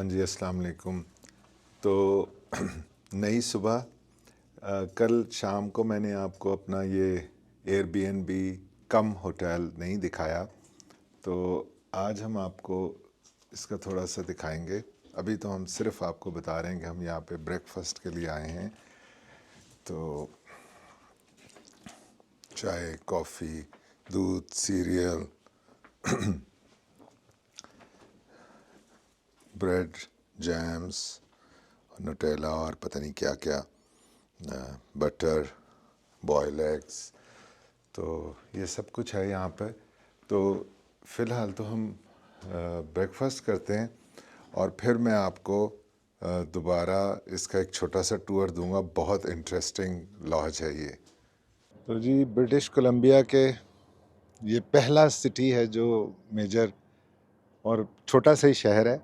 जी, अस्सलाम वालेकुम। तो नई सुबह कल शाम को मैंने आपको अपना ये एयरबीएनबी कम होटल नहीं दिखाया, तो आज हम आपको इसका थोड़ा सा दिखाएंगे। अभी तो हम सिर्फ आपको बता रहे हैं कि हम यहाँ पे ब्रेकफास्ट के लिए आए हैं। तो चाय, कॉफ़ी, दूध, सीरियल, ब्रेड, जैम्स, नुटेला और पता नहीं क्या क्या, बटर, बॉयल एग्स, तो ये सब कुछ है यहाँ पे। तो फ़िलहाल तो हम ब्रेकफास्ट करते हैं और फिर मैं आपको दोबारा इसका एक छोटा सा टूर दूंगा। बहुत इंटरेस्टिंग लॉज है ये। तो जी, ब्रिटिश कोलंबिया के ये पहला सिटी है जो मेजर और छोटा सा ही शहर है,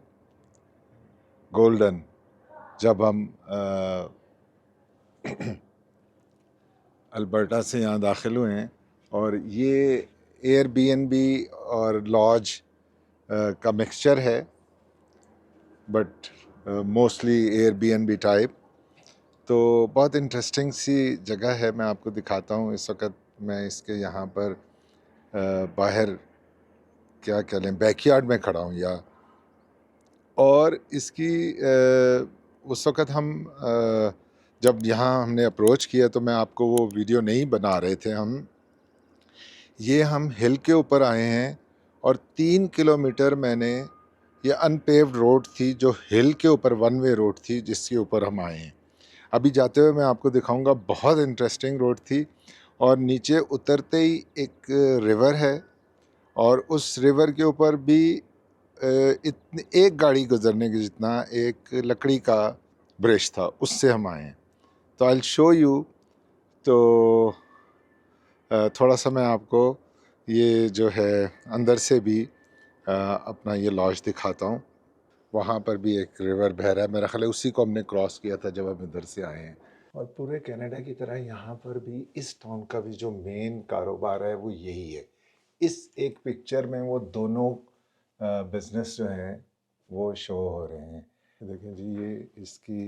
गोल्डन। जब हम अल्बर्टा से यहाँ दाखिल हुए हैं, और ये एयरबीएनबी और लॉज का मिक्सचर है, बट मोस्टली एयरबीएनबी टाइप। तो बहुत इंटरेस्टिंग सी जगह है, मैं आपको दिखाता हूँ। इस वक्त मैं इसके यहाँ पर बाहर क्या कह लें, बैकयार्ड में खड़ा हूँ या, और इसकी उस वक़्त हम जब यहाँ हमने अप्रोच किया तो मैं आपको वो वीडियो नहीं बना रहे थे हम हिल के ऊपर आए हैं और 3 किलोमीटर मैंने, ये अनपेव्ड रोड थी जो हिल के ऊपर वन वे रोड थी जिसके ऊपर हम आए हैं। अभी जाते हुए मैं आपको दिखाऊंगा, बहुत इंटरेस्टिंग रोड थी। और नीचे उतरते ही एक रिवर है, और उस रिवर के ऊपर भी इतनी एक गाड़ी गुजरने के जितना एक लकड़ी का ब्रिज था, उससे हम आए हैं। तो आई विल शो यू। तो थोड़ा सा मैं आपको ये जो है अंदर से भी अपना ये लॉज दिखाता हूँ। वहाँ पर भी एक रिवर बह रहा है, मेरा ख्याल है उसी को हमने क्रॉस किया था जब हम इधर से आए हैं। और पूरे कनाडा की तरह यहाँ पर भी इस टाउन का भी जो मेन कारोबार है वो यही है। इस एक पिक्चर में वो दोनों बिजनेस जो हैं वो शो हो रहे हैं। देखें जी, ये इसकी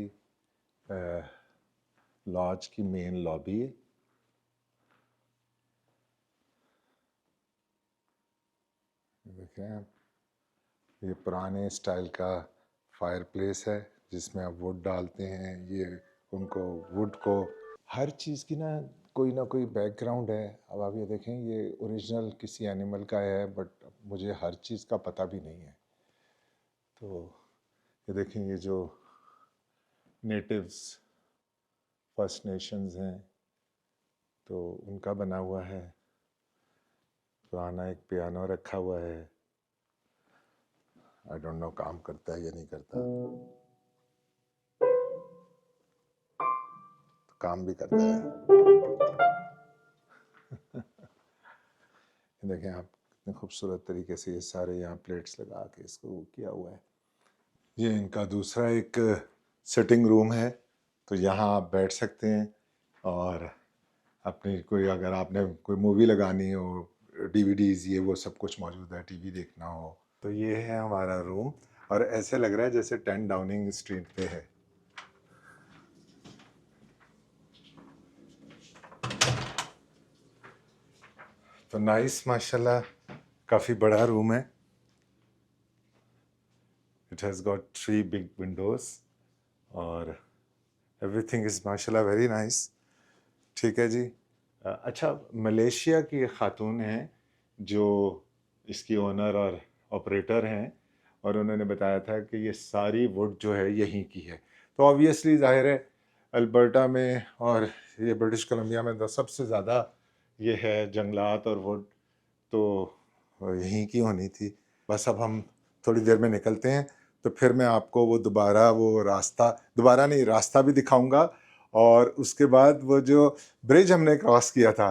लॉज की मेन लॉबी है। देखें आप, ये पुराने स्टाइल का फायर प्लेस है जिसमें आप वुड डालते हैं। ये उनको वुड को हर चीज़ की ना कोई बैकग्राउंड है। अब आप ये देखें, ये ओरिजिनल किसी एनिमल का है, बट मुझे हर चीज़ का पता भी नहीं है। तो ये देखें, ये जो नेटिव्स फर्स्ट नेशंस हैं तो उनका बना हुआ है। पुराना एक पियानो रखा हुआ है, आई डोंट नो काम करता है या नहीं करता। तो काम भी करता है। देखें आप, कितने खूबसूरत तरीके से ये सारे यहाँ प्लेट्स लगा के इसको किया हुआ है। ये इनका दूसरा एक सिटिंग रूम है, तो यहाँ आप बैठ सकते हैं और अपनी कोई, अगर आपने कोई मूवी लगानी हो, डीवीडीज ये वो सब कुछ मौजूद है, टीवी देखना हो, तो ये है हमारा रूम। और ऐसे लग रहा है जैसे 10 डाउनिंग स्ट्रीट पे है। तो नाइस, माशाल्लाह, काफ़ी बड़ा रूम है। It has got 3 big Windows और एवरीथिंग इज़ माशाल्लाह वेरी नाइस। ठीक है जी। अच्छा, मलेशिया की एक खातून हैं जो इसकी ओनर और ऑपरेटर हैं, और उन्होंने बताया था कि ये सारी वुड जो है यहीं की है। तो ऑब्वियसली ज़ाहिर है अल्बर्टा में और ये ब्रिटिश कोलंबिया में तो सबसे ज़्यादा ये है जंगलात और वुड, तो यहीं की होनी थी। बस अब हम थोड़ी देर में निकलते हैं, तो फिर मैं आपको वो दोबारा नहीं, रास्ता भी दिखाऊंगा। और उसके बाद वो जो ब्रिज हमने क्रॉस किया था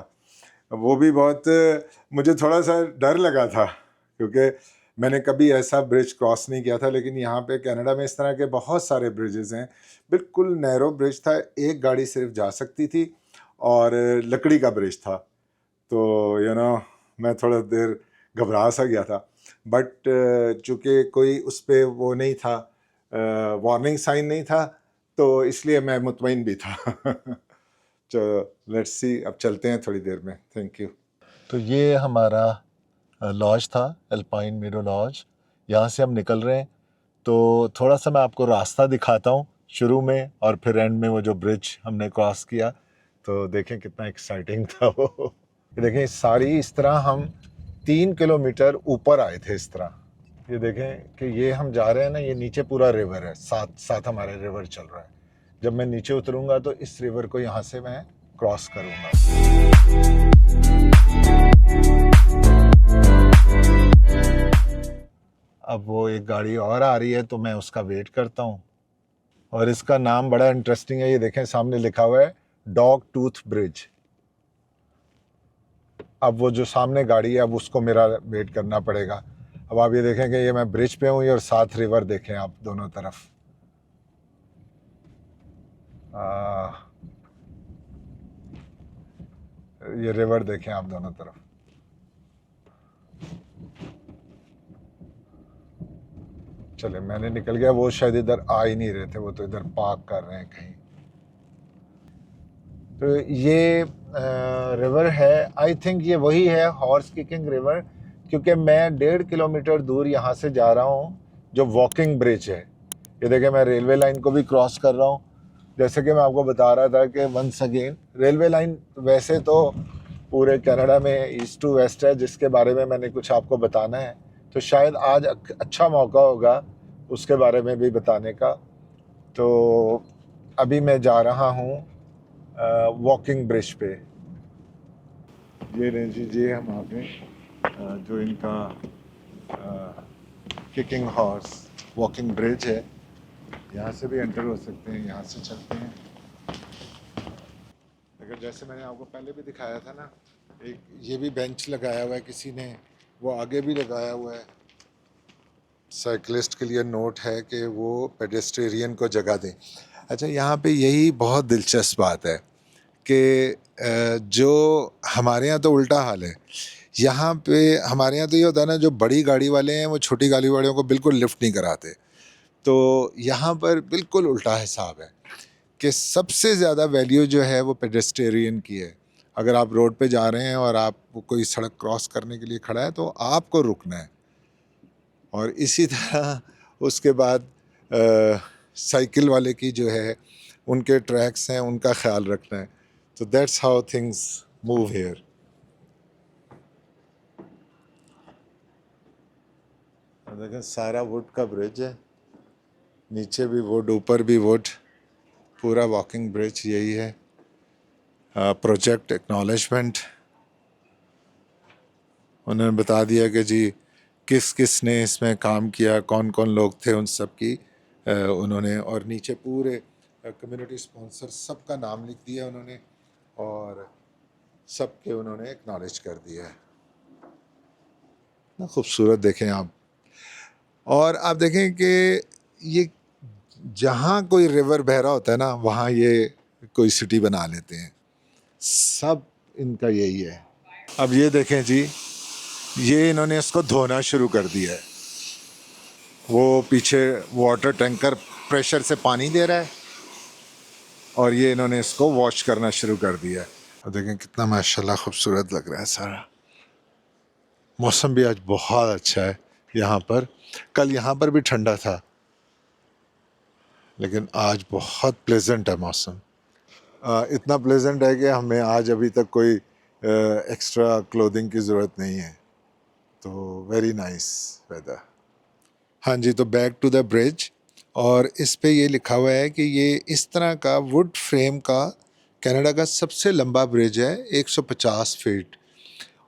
वो भी बहुत, मुझे थोड़ा सा डर लगा था क्योंकि मैंने कभी ऐसा ब्रिज क्रॉस नहीं किया था। लेकिन यहाँ पे कनाडा में इस तरह के बहुत सारे ब्रिजेज़ हैं। बिल्कुल नैरो ब्रिज था, एक गाड़ी सिर्फ जा सकती थी, और लकड़ी का ब्रिज था। तो मैं थोड़ा देर घबरा सा गया था, बट चूँकि कोई उस पर वो नहीं था, वार्निंग साइन नहीं था, तो इसलिए मैं मुतमईन भी था। तो लेट्स सी, अब चलते हैं थोड़ी देर में। Thank you. तो ये हमारा लॉज था, अल्पाइन मीडो लॉज। यहाँ से हम निकल रहे हैं, तो थोड़ा सा मैं आपको रास्ता दिखाता हूँ शुरू में और फिर एंड में वो जो ब्रिज हमने क्रॉस किया, तो देखें कितना एक्साइटिंग था वो। देखें सारी इस तरह हम 3 किलोमीटर ऊपर आए थे इस तरह। ये देखें कि ये हम जा रहे हैं ना, ये नीचे पूरा रिवर है, साथ साथ हमारे रिवर चल रहा है। जब मैं नीचे उतरूंगा तो इस रिवर को यहाँ से मैं क्रॉस करूंगा। अब वो एक गाड़ी और आ रही है, तो मैं उसका वेट करता हूँ। और इसका नाम बड़ा इंटरेस्टिंग है, ये देखें सामने लिखा हुआ है डॉग टूथ ब्रिज। अब वो जो सामने गाड़ी है, अब उसको मेरा वेट करना पड़ेगा। अब आप ये देखें कि ये मैं ब्रिज पे हूँ और साथ रिवर देखें आप दोनों तरफ। ये रिवर देखें आप दोनों तरफ। चले, मैंने निकल गया, वो शायद इधर आ ही नहीं रहे थे, वो तो इधर पार्क कर रहे हैं कहीं। तो ये रिवर है, आई थिंक ये वही है हॉर्स किकिंग रिवर, क्योंकि मैं 1.5 किलोमीटर दूर यहाँ से जा रहा हूँ जो वॉकिंग ब्रिज है। ये देखिए मैं रेलवे लाइन को भी क्रॉस कर रहा हूँ। जैसे कि मैं आपको बता रहा था कि वंस अगेन रेलवे लाइन वैसे तो पूरे कनाडा में ईस्ट टू वेस्ट है, जिसके बारे में मैंने कुछ आपको बताना है, तो शायद आज अच्छा मौका होगा उसके बारे में भी बताने का। तो अभी मैं जा रहा हूँ वॉकिंग ब्रिज पे। ये रेंजी जी हम आ गए, जो इनका किकिंग हॉर्स वॉकिंग ब्रिज है। यहाँ से भी एंटर हो सकते हैं, यहाँ से चलते हैं। अगर जैसे मैंने आपको पहले भी दिखाया था ना, एक ये भी बेंच लगाया हुआ है किसी ने, वो आगे भी लगाया हुआ है। साइकिलिस्ट के लिए नोट है कि वो पेडेस्ट्रियन को जगह दें। अच्छा, यहाँ पे यही बहुत दिलचस्प बात है कि जो हमारे यहाँ तो उल्टा हाल है। यहाँ पे हमारे यहाँ तो ये होता है ना, जो बड़ी गाड़ी वाले हैं वो छोटी गाड़ी वालों को बिल्कुल लिफ्ट नहीं कराते। तो यहाँ पर बिल्कुल उल्टा हिसाब है कि सबसे ज़्यादा वैल्यू जो है वो पेडेस्ट्रियन की है। अगर आप रोड पे जा रहे हैं और आप कोई सड़क क्रॉस करने के लिए खड़ा है, तो आपको रुकना है। और इसी तरह उसके बाद साइकिल वाले की जो है, उनके ट्रैक्स हैं, उनका ख्याल रखना है। तो that's how things move here. देखें सारा वुड का ब्रिज है, नीचे भी वुड, ऊपर भी वुड, पूरा वॉकिंग ब्रिज यही है। प्रोजेक्ट एक्नॉलेजमेंट, उन्होंने बता दिया कि जी किस किस ने इसमें काम किया, कौन कौन लोग थे, उन सब की उन्होंने, और नीचे पूरे कम्युनिटी स्पॉन्सर सबका नाम लिख दिया उन्होंने और सब के उन्होंने एक्नॉलेज कर दिया है ना। खूबसूरत देखें आप। और आप देखें कि ये जहाँ कोई रिवर बह रहा होता है ना, वहाँ ये कोई सिटी बना लेते हैं, सब इनका यही है। अब ये देखें जी, ये इन्होंने इसको धोना शुरू कर दिया है। वो पीछे वाटर टैंकर प्रेशर से पानी दे रहा है और ये इन्होंने इसको वॉश करना शुरू कर दिया है। अब देखें कितना माशाल्लाह खूबसूरत लग रहा है सारा। मौसम भी आज बहुत अच्छा है यहाँ पर। कल यहाँ पर भी ठंडा था, लेकिन आज बहुत प्लेजेंट है मौसम। इतना प्लेजेंट है कि हमें आज अभी तक कोई एक्स्ट्रा क्लोथिंग की ज़रूरत नहीं है। तो वेरी नाइस वेदर। हाँ जी, तो बैक टू द ब्रिज, और इस पे ये लिखा हुआ है कि ये इस तरह का वुड फ्रेम का कनाडा का सबसे लंबा ब्रिज है, 150 फीट,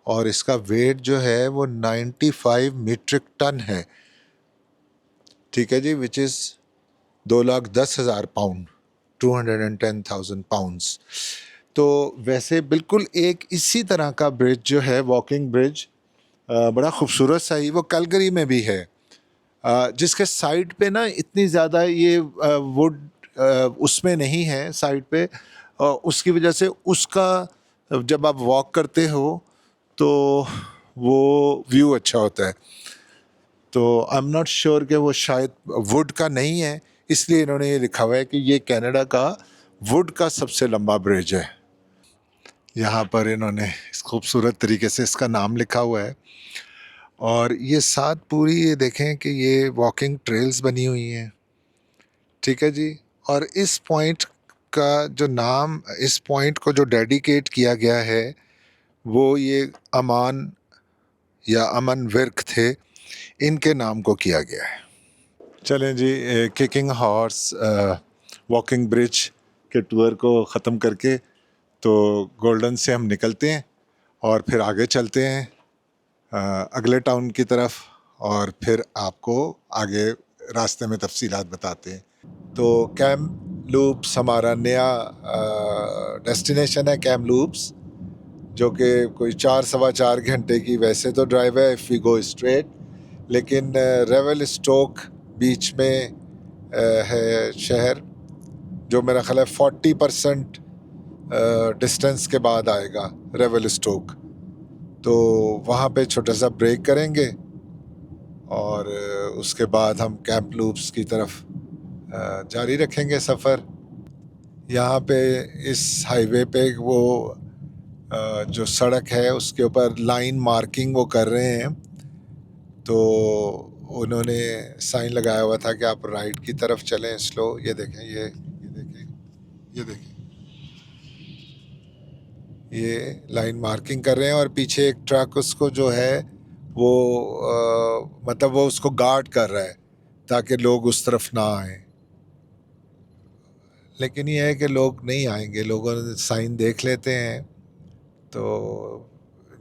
और इसका वेट जो है वो 95 मीट्रिक टन है। ठीक है जी, विच इज़ 2,10,000 पाउंड, 210,000 पाउंड्स। तो वैसे बिल्कुल एक इसी तरह का ब्रिज जो है वॉकिंग ब्रिज, बड़ा खूबसूरत सा ही, वो कैलगरी में भी है, जिसके साइड पे ना इतनी ज़्यादा ये वुड उसमें नहीं है साइड पे, उसकी वजह से उसका जब आप वॉक करते हो तो वो व्यू अच्छा होता है। तो आई एम नॉट श्योर कि वो शायद वुड का नहीं है, इसलिए इन्होंने ये लिखा हुआ है कि ये कनाडा का वुड का सबसे लंबा ब्रिज है। यहाँ पर इन्होंने इस खूबसूरत तरीके से इसका नाम लिखा हुआ है। और ये साथ पूरी ये देखें कि ये वॉकिंग ट्रेल्स बनी हुई हैं, ठीक है जी। और इस पॉइंट का जो नाम, इस पॉइंट को जो डेडिकेट किया गया है वो ये अमान या अमन विर्क थे, इनके नाम को किया गया है। चलें जी, किकिंग हॉर्स वॉकिंग ब्रिज के टूर को ख़त्म करके तो गोल्डन से हम निकलते हैं और फिर आगे चलते हैं अगले टाउन की तरफ, और फिर आपको आगे रास्ते में तफसीलात बताते हैं। तो कैमलूप्स हमारा नया डेस्टिनेशन है, कैमलूप्स, जो कि कोई 4-4.25 घंटे की वैसे तो ड्राइव है इफ़ वी गो स्ट्रेट, लेकिन रेवलस्टोक बीच में है शहर, जो मेरा ख्याल है 40% डिस्टेंस के बाद आएगा रेवलस्टोक। तो वहाँ पे छोटा सा ब्रेक करेंगे और उसके बाद हम कैमलूप्स की तरफ जारी रखेंगे सफ़र। यहाँ पे इस हाईवे पे वो जो सड़क है उसके ऊपर लाइन मार्किंग वो कर रहे हैं, तो उन्होंने साइन लगाया हुआ था कि आप राइट की तरफ चलें स्लो। ये देखें, ये देखें, ये लाइन मार्किंग कर रहे हैं और पीछे एक ट्रक उसको जो है वो मतलब वो उसको गार्ड कर रहा है ताकि लोग उस तरफ ना आए। लेकिन ये है कि लोग नहीं आएंगे, लोगों ने साइन देख लेते हैं। तो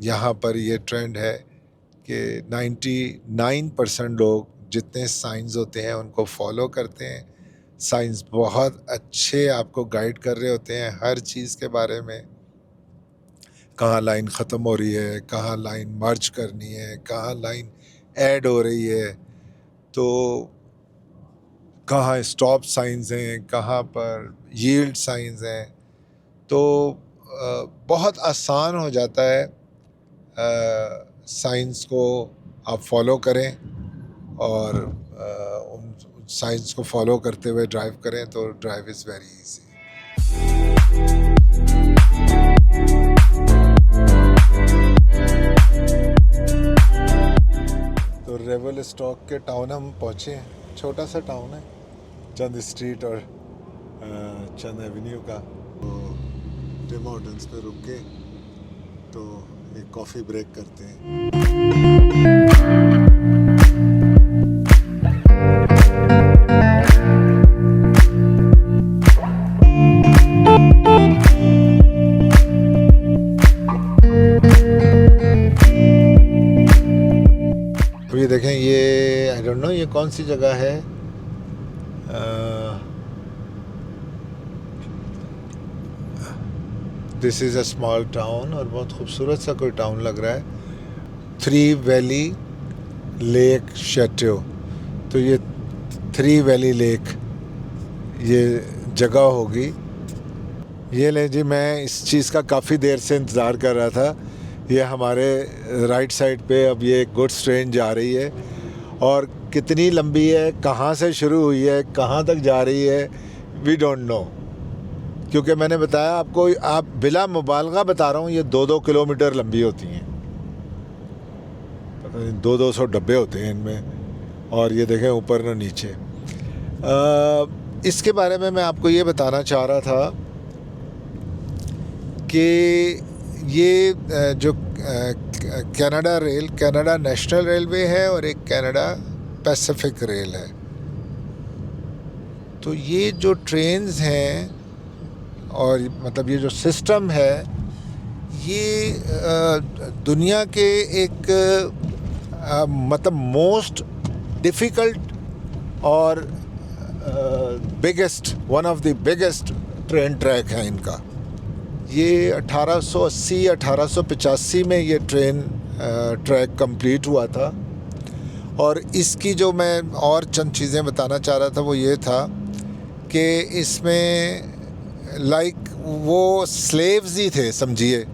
यहाँ पर ये ट्रेंड है कि 99% लोग जितने साइंस होते हैं उनको फॉलो करते हैं। साइंस बहुत अच्छे आपको गाइड कर रहे होते हैं हर चीज़ के बारे में, कहाँ लाइन ख़त्म हो रही है, कहाँ लाइन मर्ज करनी है, कहाँ लाइन ऐड हो रही है, तो कहाँ स्टॉप साइंस हैं, कहाँ पर यील्ड साइंस हैं। तो बहुत आसान हो जाता है साइंस को आप फॉलो करें और उन साइंस को फॉलो करते हुए ड्राइव करें तो ड्राइव इज़ वेरी इजी। तो रेवलस्टोक के टाउन हम पहुँचे हैं, छोटा सा टाउन है, चंद स्ट्रीट और चंद एवेन्यू का। तो टिम हॉर्टन्स पे रुक के तो एक कॉफ़ी ब्रेक करते हैं। तो ये देखें, ये आई डोंट नो ये कौन सी जगह है, this is a small town और बहुत खूबसूरत सा कोई टाउन लग रहा है, 3 वैली लेक शैट्यो। तो ये 3 वैली लेक ये जगह होगी। ये ले जी, मैं इस चीज़ का काफ़ी देर से इंतज़ार कर रहा था। ये हमारे राइट साइड पे अब ये गुड्स ट्रेन जा रही है और कितनी लंबी है, कहाँ से शुरू हुई है, कहाँ तक जा रही है, वी डोंट नो। क्योंकि मैंने बताया आपको, आप बिला मुबालगा बता रहा हूँ, ये 2-2 किलोमीटर लंबी होती हैं, 200 डब्बे होते हैं इनमें। और ये देखें ऊपर न नीचे। इसके बारे में मैं आपको ये बताना चाह रहा था कि ये जो Canada rail, Canada national railway है और एक कनाडा पैसिफिक रेल है। तो ये जो ट्रेन्स हैं और मतलब ये जो सिस्टम है, ये दुनिया के एक मतलब मोस्ट डिफ़िकल्ट और biggest, one of the biggest train track है इनका। ये 1880-1885 में ये ट्रेन ट्रैक कंप्लीट हुआ था। और इसकी जो मैं और चंद चीज़ें बताना चाह रहा था वो ये था कि इसमें लाइक वो स्लेव्स ही थे, समझिए,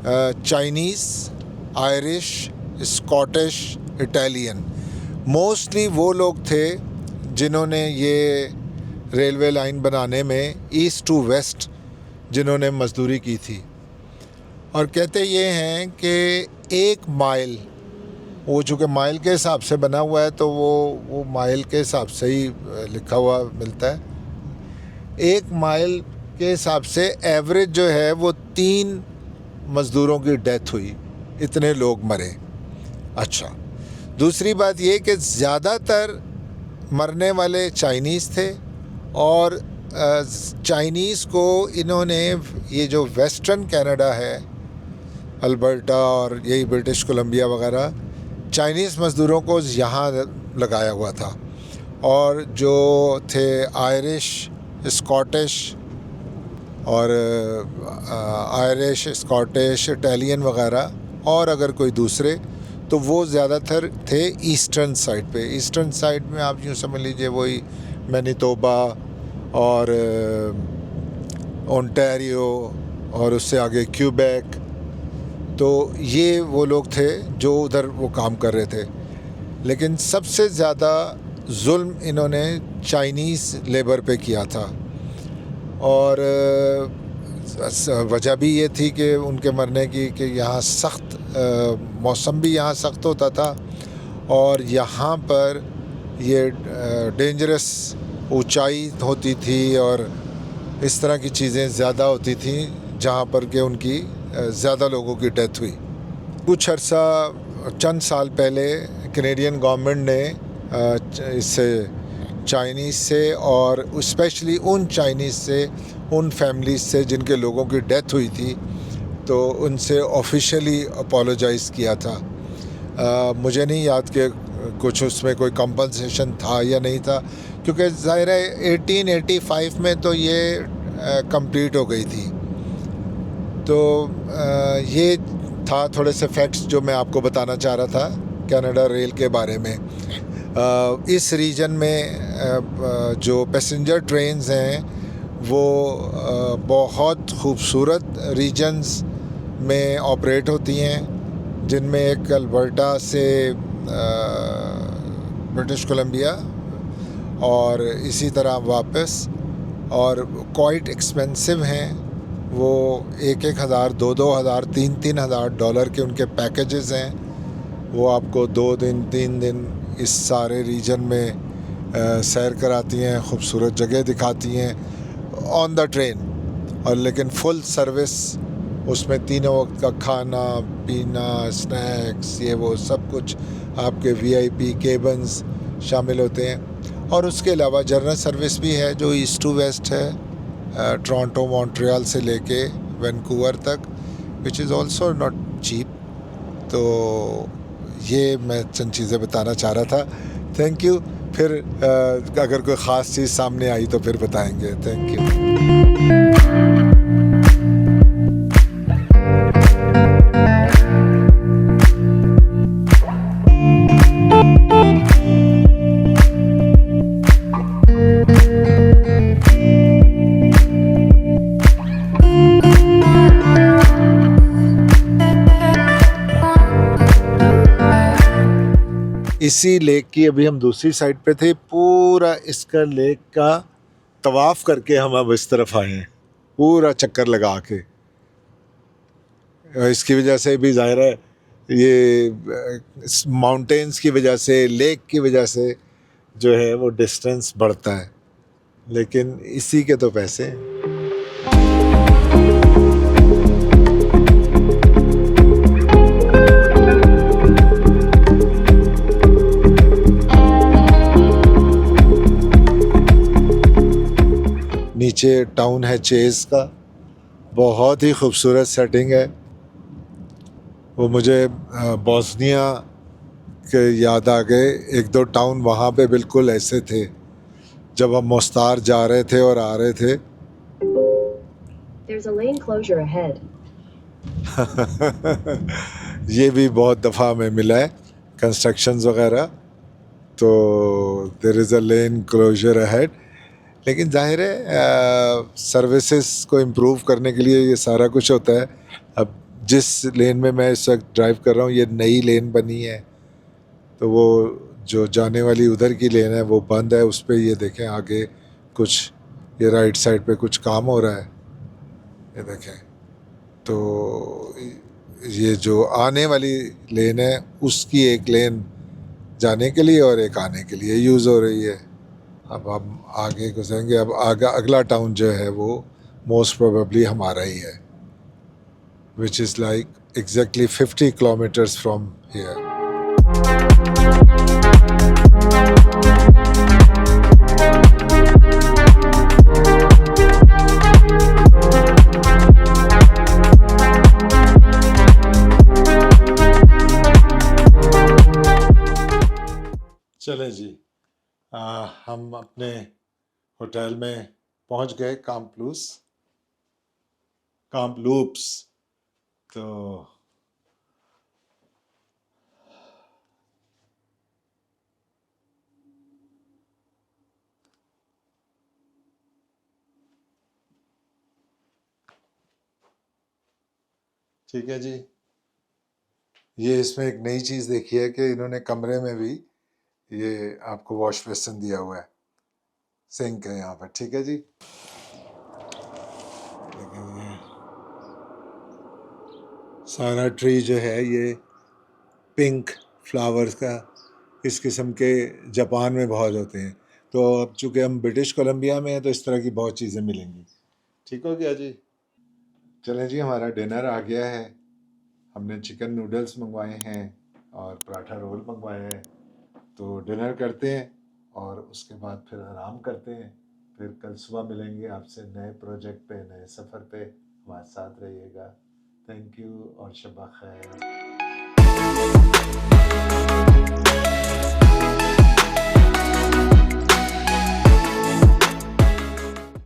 Chinese, Irish, Scottish, Italian, mostly वो लोग थे जिन्होंने ये रेलवे लाइन बनाने में ईस्ट टू वेस्ट जिन्होंने मजदूरी की थी। और कहते ये हैं कि 1 माइल, वो चूँकि माइल के हिसाब से बना हुआ है तो वो माइल के हिसाब से ही लिखा हुआ मिलता है। 1 माइल के हिसाब से एवरेज जो है वो 3 मज़दूरों की डेथ हुई, इतने लोग मरे। अच्छा, दूसरी बात ये कि ज़्यादातर मरने वाले चाइनीज़ थे और चाइनीज़ को इन्होंने ये जो वेस्टर्न कनाडा है, अल्बर्टा और यही ब्रिटिश कोलंबिया वगैरह, चाइनीज़ मज़दूरों को यहाँ लगाया हुआ था। और जो थे आयरिश, स्कॉटिश और आयरिश, स्कॉटिश, इटालियन वगैरह, और अगर कोई दूसरे तो वो ज़्यादातर थे ईस्टर्न साइड पे। ईस्टर्न साइड में आप यूँ समझ लीजिए वही मैनिटोबा और ओंटारियो और उससे आगे क्यूबेक, तो ये वो लोग थे जो उधर वो काम कर रहे थे। लेकिन सबसे ज़्यादा जुल्म इन्होंने चाइनीज़ लेबर पे किया था। और वजह भी ये थी कि उनके मरने की कि यहाँ सख्त मौसम भी यहाँ सख्त होता था और यहाँ पर ये डेंजरस ऊंचाई होती थी और इस तरह की चीज़ें ज़्यादा होती थी जहाँ पर कि उनकी ज़्यादा लोगों की डेथ हुई। कुछ अर्सा चंद साल पहले कैनेडियन गवर्नमेंट ने इससे चाइनीज़ से और स्पेशली उन चाइनीज़ से, उन फैमिलीज़ से जिनके लोगों की डेथ हुई थी, तो उनसे ऑफिशियली अपोलोजाइज़ किया था। मुझे नहीं याद कि कुछ उसमें कोई कंपनसेशन था या नहीं था, क्योंकि ज़ाहिर है 1885 में तो ये कंप्लीट हो गई थी। तो ये था थोड़े से फैक्ट्स जो मैं आपको बताना चाह रहा था कनाडा रेल के बारे में। इस रीजन में जो पैसेंजर ट्रेन्स हैं वो बहुत खूबसूरत रीजन्स में ऑपरेट होती हैं, जिनमें एक अल्बर्टा से ब्रिटिश कोलंबिया और इसी तरह वापस, और क्वाइट एक्सपेंसिव हैं वो। 1-1 हज़ार, 2-2 हज़ार, 3-3 हज़ार डॉलर के उनके पैकेजेस हैं। वो आपको 2 दिन 3 दिन इस सारे रीजन में सैर कराती हैं, खूबसूरत जगह दिखाती हैं ऑन द ट्रेन। और लेकिन फुल सर्विस, उसमें तीनों वक्त का खाना पीना, स्नैक्स, ये वो सब कुछ आपके VIP केबिन्स शामिल होते हैं। और उसके अलावा जनरल सर्विस भी है जो ईस्ट टू वेस्ट है, टोरंटो मॉन्ट्रियल से लेके वैंकूवर तक, which is also not cheap. तो ये मैं चंद चीज़ें बताना चाह रहा था। Thank you. फिर अगर कोई ख़ास चीज़ सामने आई तो फिर बताएंगे। Thank you. इसी लेक की अभी हम दूसरी साइड पे थे, पूरा इसका लेक का तवाफ़ करके हम अब इस तरफ आए हैं, पूरा चक्कर लगा के। इसकी वजह से भी ज़ाहिर है ये माउंटेन्स की वजह से, लेक की वजह से जो है वो डिस्टेंस बढ़ता है, लेकिन इसी के तो पैसे हैं। नीचे टाउन है चेज़ का, बहुत ही खूबसूरत सेटिंग है। वो मुझे बोस्निया के याद आ गए। 1-2 टाउन वहाँ पे बिल्कुल ऐसे थे जब हम मोस्तार जा रहे थे और आ रहे थे। There's a lane closure ahead. ये भी बहुत दफ़ा हमें मिला है कंस्ट्रक्शंस वगैरह, तो there is a lane closure ahead. लेकिन जाहिर है सर्विसेज को इम्प्रूव करने के लिए ये सारा कुछ होता है। अब जिस लेन में मैं इस वक्त ड्राइव कर रहा हूँ, ये नई लेन बनी है, तो वो जो जाने वाली उधर की लेन है वो बंद है, उस पर ये देखें आगे कुछ, ये राइट साइड पे कुछ काम हो रहा है, ये देखें। तो ये जो आने वाली लेन है उसकी एक लेन जाने के लिए और एक आने के लिए यूज़ हो रही है। अब हम आगे गुजरेंगे। अब अगला टाउन जो है वो मोस्ट प्रोबेबली हमारा ही है, which is like exactly 50 kilometres from here. चलें जी, हम अपने होटल में पहुंच गए, काम्प्लूप्स। तो ठीक है जी, ये इसमें एक नई चीज़ देखी है कि इन्होंने कमरे में भी ये आपको वॉश बेसिन दिया हुआ है, सिंक है यहाँ पर। ठीक है जी, लेकिन ये सारा ट्री जो है ये पिंक फ्लावर्स का, इस किस्म के जापान में बहुत होते हैं। तो अब चूँकि हम ब्रिटिश कोलंबिया में हैं तो इस तरह की बहुत चीज़ें मिलेंगी। ठीक हो गया जी। चलें जी, हमारा डिनर आ गया है। हमने चिकन नूडल्स मंगवाए हैं और पराठा रोल मंगवाए हैं। तो डिनर करते हैं और उसके बाद फिर आराम करते हैं। फिर कल सुबह मिलेंगे आपसे नए प्रोजेक्ट पे, नए सफ़र पे। हमारे साथ रहिएगा। थैंक यू और शब खैर।